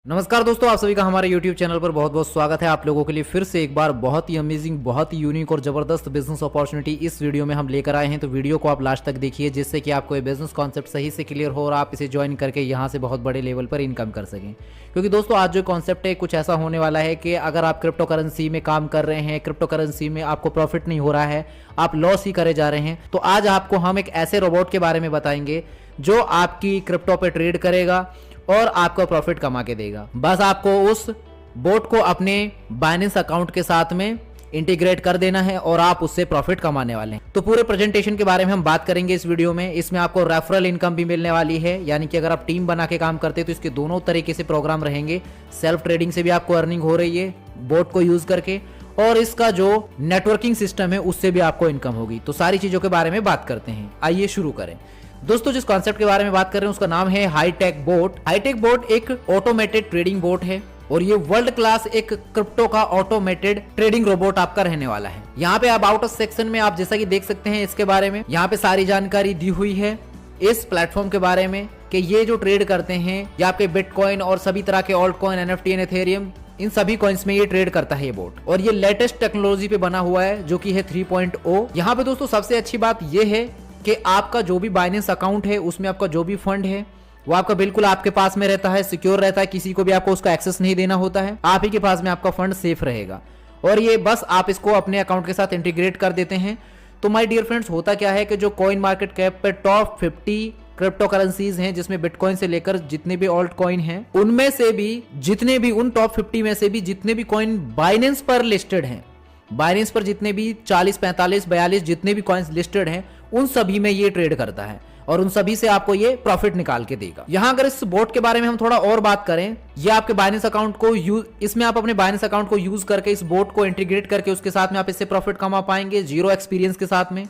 नमस्कार दोस्तों, आप सभी का हमारे YouTube चैनल पर बहुत बहुत स्वागत है। आप लोगों के लिए फिर से एक बार बहुत ही अमेजिंग, बहुत ही यूनिक और ज़बरदस्त बिजनेस अपॉर्चुनिटी इस वीडियो में हम लेकर आए हैं। तो वीडियो को आप लास्ट तक देखिए, जिससे कि आपको ये बिजनेस कॉन्सेप्ट सही से क्लियर हो और आप इसे ज्वाइन करके यहाँ से बहुत बड़े लेवल पर इनकम कर सकें। क्योंकि दोस्तों आज जो कॉन्सेप्ट है कुछ ऐसा होने वाला है कि अगर आप क्रिप्टो करेंसी में काम कर रहे हैं, क्रिप्टो करेंसी में आपको प्रॉफिट नहीं हो रहा है, आप लॉस ही करे जा रहे हैं, तो आज आपको हम एक ऐसे रोबोट के बारे में बताएंगे जो आपकी क्रिप्टो पे ट्रेड करेगा और आपको प्रॉफिट कमा के देगा। बस आपको उस बोट को अपने बाइनेंस अकाउंट के साथ में इंटीग्रेट कर देना है और आप उससे प्रॉफिट कमाने वाले हैं। तो पूरे प्रेजेंटेशन के बारे में हम बात करेंगे इस वीडियो में। इसमें आपको रेफरल इनकम भी मिलने वाली है, यानी कि अगर आप टीम बना के काम करते हैं तो इसके दोनों तरीके से प्रोग्राम रहेंगे। सेल्फ ट्रेडिंग से भी आपको अर्निंग हो रही है बोट को यूज करके, और इसका जो नेटवर्किंग सिस्टम है उससे भी आपको इनकम होगी। तो सारी चीजों के बारे में बात करते हैं, आइए शुरू करें। दोस्तों जिस कॉन्सेप्ट के बारे में बात कर रहे हैं उसका नाम है हाईटेक बोट। हाईटेक बोट एक ऑटोमेटेड ट्रेडिंग बोट है और ये वर्ल्ड क्लास एक क्रिप्टो का ऑटोमेटेड ट्रेडिंग रोबोट आपका रहने वाला है। यहाँ पे आप आउट ऑफ सेक्शन में आप जैसा कि देख सकते हैं इसके बारे में, यहाँ पे सारी जानकारी दी हुई है इस प्लेटफॉर्म के बारे में कि ये जो ट्रेड करते हैं ये आपके बिटकॉइन और सभी तरह के alt coin, NFT and Ethereum, इन सभी कॉइन्स में ये ट्रेड करता है ये बोट। और ये लेटेस्ट टेक्नोलॉजी पे बना हुआ है जो कि है 3.0। यहाँ पे दोस्तों सबसे अच्छी बात ये है कि आपका जो भी बाइनेंस अकाउंट है उसमें आपका जो भी फंड है वो आपका बिल्कुल आपके पास में रहता है, सिक्योर रहता है, किसी को भी आपको उसका एक्सेस नहीं देना होता है, आप ही के पास में आपका फंड सेफ रहेगा। और ये बस आप इसको अपने अकाउंट के साथ इंटीग्रेट कर देते हैं। तो माय डियर फ्रेंड्स, होता क्या है कि जो कॉइन मार्केट कैप पे टॉप 50 क्रिप्टो करेंसीज हैं, जिसमें बिटकॉइन से लेकर जितने भी ऑल्ट कॉइन हैं, उनमें से भी जितने भी उन टॉप 50 में से भी जितने भी कॉइन बाइनेंस पर लिस्टेड हैं, बाइनेंस पर जितने भी 40, 45, 42 जितने भी कॉइन्स लिस्टेड हैं, उन सभी में ये ट्रेड करता है और उन सभी से आपको ये प्रॉफिट निकाल के देगा। यहां अगर इस बोट के बारे में हम थोड़ा और बात करें, ये आपके बाइनेंस अकाउंट को इसमें आप अपने बाइनेंस अकाउंट को यूज करके इस बोट को इंटीग्रेट करके उसके साथ में आप इससे प्रॉफिट कमा पाएंगे जीरो एक्सपीरियंस के साथ में।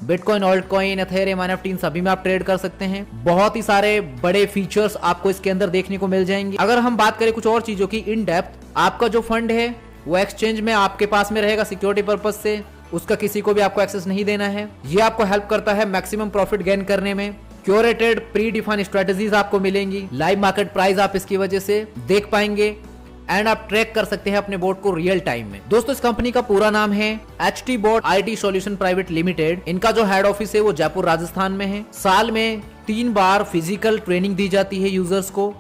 Bitcoin, alt coin, Ethereum, NFT, सभी में आप ट्रेड कर सकते हैं। बहुत ही सारे बड़े फीचर्स आपको इसके अंदर देखने को मिल जाएंगे। अगर हम बात करें कुछ और चीजों की इन डेप्थ, आपका जो फंड है वो एक्सचेंज में आपके पास में रहेगा सिक्योरिटी पर्पज से, उसका किसी को भी आपको एक्सेस नहीं देना है। ये आपको हेल्प करता है मैक्सिमम प्रॉफिट गेन करने में। क्यूरेटेड प्री डिफाइंड स्ट्रेटजीज आपको मिलेंगी, लाइव मार्केट प्राइस आप इसकी वजह से देख पाएंगे एंड आप ट्रैक कर सकते हैं अपने बोट को रियल टाइम में। दोस्तों इस कंपनी का पूरा नाम है HT Bot IT Solution Private Limited। इनका जो हेड ऑफिस है वो जयपुर राजस्थान में है। साल में 3 बार फिजिकल ट्रेनिंग दी जाती है यूजर्स को,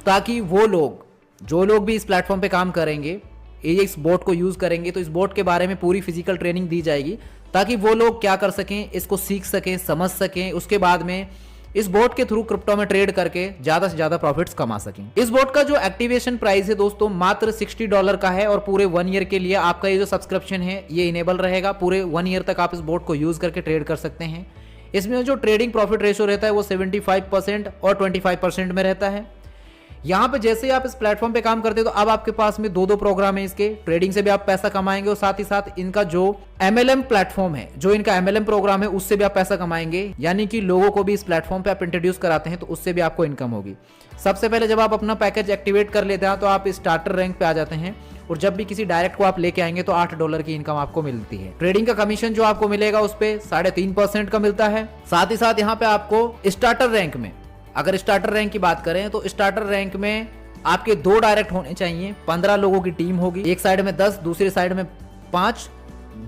ताकि वो लोग जो लोग भी इस प्लेटफॉर्म पे काम करेंगे, इस बोट को यूज करेंगे, तो इस बोट के बारे में पूरी फिजिकल ट्रेनिंग दी जाएगी ताकि वो लोग क्या कर सकें, इसको सीख सकें, समझ सकें, उसके बाद में इस बोट के थ्रू क्रिप्टो में ट्रेड करके ज्यादा से ज्यादा प्रॉफिट्स कमा सकें। इस बोट का जो एक्टिवेशन प्राइस है दोस्तों मात्र $60 का है और पूरे 1 ईयर के लिए आपका ये जो सब्सक्रिप्शन है ये इनेबल रहेगा। पूरे 1 ईयर तक आप इस बोट को यूज करके ट्रेड कर सकते हैं। इसमें जो ट्रेडिंग प्रॉफिट रेशियो रहता है वो 75% और 25% में रहता है। यहाँ पे जैसे ही आप इस प्लेटफॉर्म पे काम करते हैं तो अब आपके पास में 2 प्रोग्राम है इसके, ट्रेडिंग से भी आप पैसा कमाएंगे और साथ ही साथ इनका जो MLM प्लेटफॉर्म है, जो इनका MLM प्रोग्राम है, उससे भी आप पैसा कमाएंगे। यानी कि लोगों को भी इस प्लेटफॉर्म पे आप इंट्रोड्यूस कराते हैं तो उससे भी आपको इनकम होगी। सबसे पहले जब आप अपना पैकेज एक्टिवेट कर लेते हैं तो आप स्टार्टर रैंक पे आ जाते हैं और जब भी किसी डायरेक्ट को आप लेके आएंगे तो $8 की इनकम आपको मिलती है। ट्रेडिंग का कमीशन जो आपको मिलेगा उस पे 3.5% का मिलता है। साथ ही साथ यहाँ पे आपको स्टार्टर रैंक में, अगर स्टार्टर रैंक की बात करें तो स्टार्टर रैंक में आपके 2 डायरेक्ट होने चाहिए, 15 लोगों की टीम होगी, एक साइड में 10, दूसरी साइड में 5,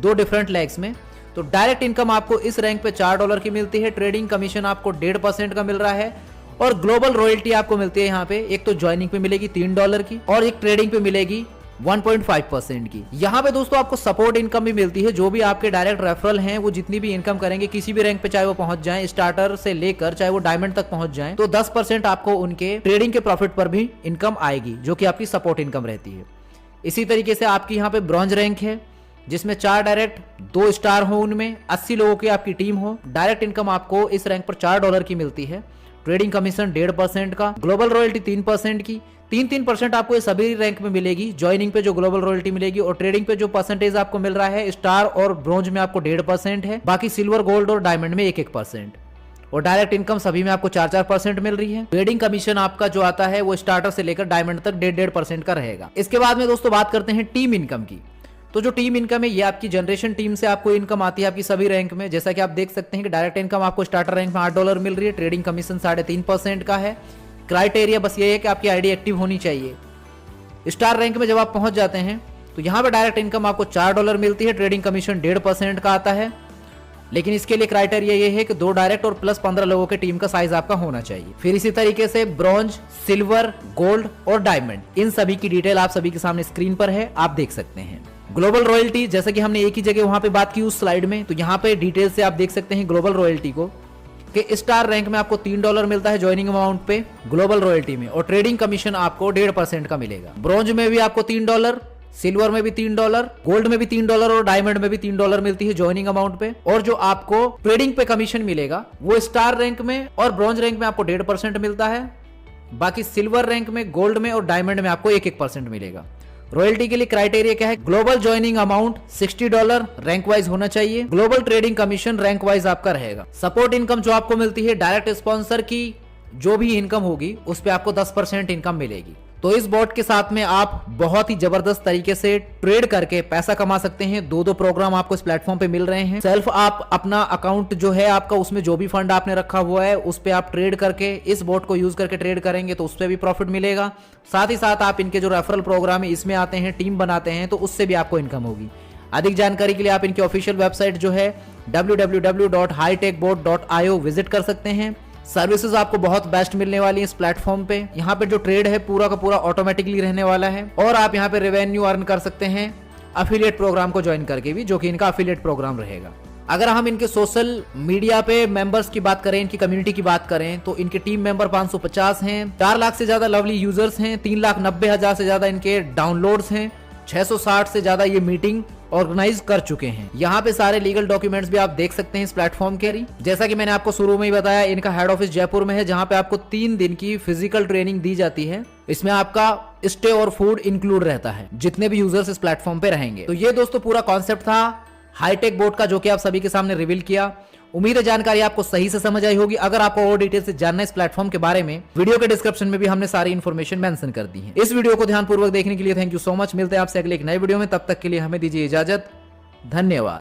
2 डिफरेंट लेग्स में। तो डायरेक्ट इनकम आपको इस रैंक पे $4 की मिलती है। ट्रेडिंग कमीशन आपको 1.5% का मिल रहा है और ग्लोबल रॉयल्टी आपको मिलती है यहाँ पे, एक तो ज्वाइनिंग पे मिलेगी $3 की और एक ट्रेडिंग पे मिलेगी 1.5% की। यहाँ पे दोस्तों आपको सपोर्ट इनकम भी मिलती है। जो भी आपके डायरेक्ट रेफरल हैं वो जितनी भी इनकम करेंगे किसी भी रैंक पे, चाहे वो पहुंच जाएं स्टार्टर से लेकर चाहे वो डायमंड तक पहुंच जाएं, तो 10% आपको उनके ट्रेडिंग के प्रॉफिट पर भी इनकम आएगी, जो कि आपकी सपोर्ट इनकम रहती है। इसी तरीके से आपकी यहाँ पे ब्रॉन्ज रैंक है जिसमें 4 डायरेक्ट, 2 स्टार हो, उनमें 80 लोगों की आपकी टीम हो। डायरेक्ट इनकम आपको इस रैंक पर $4 की मिलती है, ट्रेडिंग कमीशन 1.5% का, ग्लोबल रॉयल्टी 3% की, 3% आपको ये सभी रैंक में मिलेगी। ज्वाइनिंग पे जो ग्लोबल रॉयल्टी मिलेगी और ट्रेडिंग पे जो परसेंटेज आपको मिल रहा है स्टार और ब्रोंज में आपको 1.5% है, बाकी सिल्वर, गोल्ड और डायमंड में 1% और डायरेक्ट इनकम सभी में आपको 4% मिल रही है। ट्रेडिंग कमीशन आपका जो आता है वो स्टार्टर से लेकर डायमंड तक 1.5% का रहेगा। इसके बाद में दोस्तों बात करते हैं टीम इनकम की। तो जो टीम इनकम है ये आपकी जनरेशन टीम से आपको इनकम आती है आपकी सभी रैंक में। जैसा कि आप देख सकते हैं कि डायरेक्ट इनकम आपको स्टार्टर रैंक में $8 मिल रही है, ट्रेडिंग कमीशन 3.5% का है। क्राइटेरिया बस ये है कि आपकी आईडी एक्टिव होनी चाहिए। स्टार रैंक में जब आप पहुंच जाते हैं तो यहाँ पे डायरेक्ट इनकम आपको $4 मिलती है, ट्रेडिंग कमीशन 1.5% का आता है। लेकिन इसके लिए क्राइटेरिया ये है कि 2 डायरेक्ट और प्लस 15 लोगों के टीम का साइज आपका होना चाहिए। फिर इसी तरीके से ब्रॉन्ज, सिल्वर, गोल्ड और डायमंड, इन सभी की डिटेल आप सभी के सामने स्क्रीन पर है, आप देख सकते हैं। ग्लोबल रॉयल्टी, जैसे कि हमने एक ही जगह वहां पे बात की उस स्लाइड में, तो यहाँ पे डिटेल से आप देख सकते हैं ग्लोबल रॉयल्टी को कि स्टार रैंक में आपको $3 मिलता है ज्वाइनिंग अमाउंट पे ग्लोबल रॉयल्टी में, और ट्रेडिंग कमीशन आपको 1.5% का मिलेगा। ब्रॉन्ज में भी आपको $3, सिल्वर में भी $3, गोल्ड में भी $3 और डायमंड में भी $3 मिलती है ज्वाइनिंग अमाउंट पे। और जो आपको ट्रेडिंग पे कमीशन मिलेगा वो स्टार रैंक में और ब्रॉन्ज रैंक में आपको 1.5% मिलता है, बाकी सिल्वर रैंक में, गोल्ड में और डायमंड में आपको 1% मिलेगा। रॉयल्टी के लिए क्राइटेरिया क्या है? Global joining amount $60 rank wise होना चाहिए। Global trading commission rank wise आपका रहेगा। सपोर्ट इनकम जो आपको मिलती है, डायरेक्ट स्पॉन्सर की जो भी इनकम होगी उस पे आपको 10% इनकम मिलेगी। तो इस बॉट के साथ में आप बहुत ही जबरदस्त तरीके से ट्रेड करके पैसा कमा सकते हैं। 2 प्रोग्राम आपको इस प्लेटफॉर्म पे मिल रहे हैं। सेल्फ आप अपना अकाउंट जो है आपका, उसमें जो भी फंड आपने रखा हुआ है उस पे आप ट्रेड करके, इस बॉट को यूज करके ट्रेड करेंगे तो उस पे भी प्रॉफिट मिलेगा। साथ ही साथ आप इनके जो रेफरल प्रोग्राम है इसमें आते हैं, टीम बनाते हैं, तो उससे भी आपको इनकम होगी। अधिक जानकारी के लिए आप इनकी ऑफिशियल वेबसाइट जो है www.hitechbot.io विजिट कर सकते हैं। सर्विसेज आपको बहुत बेस्ट मिलने वाली है इस प्लेटफॉर्म पे। यहाँ पे जो ट्रेड है पूरा का पूरा ऑटोमेटिकली रहने वाला है, और आप यहाँ पे रेवेन्यू अर्न कर सकते हैं अफिलिएट प्रोग्राम को ज्वाइन करके भी, जो कि इनका अफिलिएट प्रोग्राम रहेगा। अगर हम इनके सोशल मीडिया पे मेंबर्स की बात करें, इनकी कम्युनिटी की बात करें, तो इनके टीम मेंबर 550 हैं, 4 लाख से ज्यादा लवली यूजर्स हैं, 3,90,000 से ज्यादा इनके डाउनलोड्स हैं, 660 से ज्यादा ये मीटिंग ऑर्गेनाइज कर चुके हैं। यहाँ पे सारे लीगल डॉक्यूमेंट्स भी आप देख सकते हैं इस प्लेटफॉर्म के। जैसा कि मैंने आपको शुरू में ही बताया, इनका हेड ऑफिस जयपुर में है, जहाँ पे आपको 3 दिन की फिजिकल ट्रेनिंग दी जाती है। इसमें आपका स्टे और फूड इंक्लूड रहता है जितने भी यूजर्स इस प्लेटफॉर्म पे रहेंगे। तो ये दोस्तों पूरा कॉन्सेप्ट था हाईटेक बोट का, जो कि आप सभी के सामने रिवील किया। उम्मीद है जानकारी आपको सही से समझ आई होगी। अगर आपको और डिटेल से जानना है इस प्लेटफॉर्म के बारे में, वीडियो के डिस्क्रिप्शन में भी हमने सारी इन्फॉर्मेशन मेंशन कर दी है। इस वीडियो को ध्यानपूर्वक देखने के लिए थैंक यू सो मच। मिलते हैं आपसे अगले एक नए वीडियो में, तब तक के लिए हमें दीजिए इजाजत। धन्यवाद।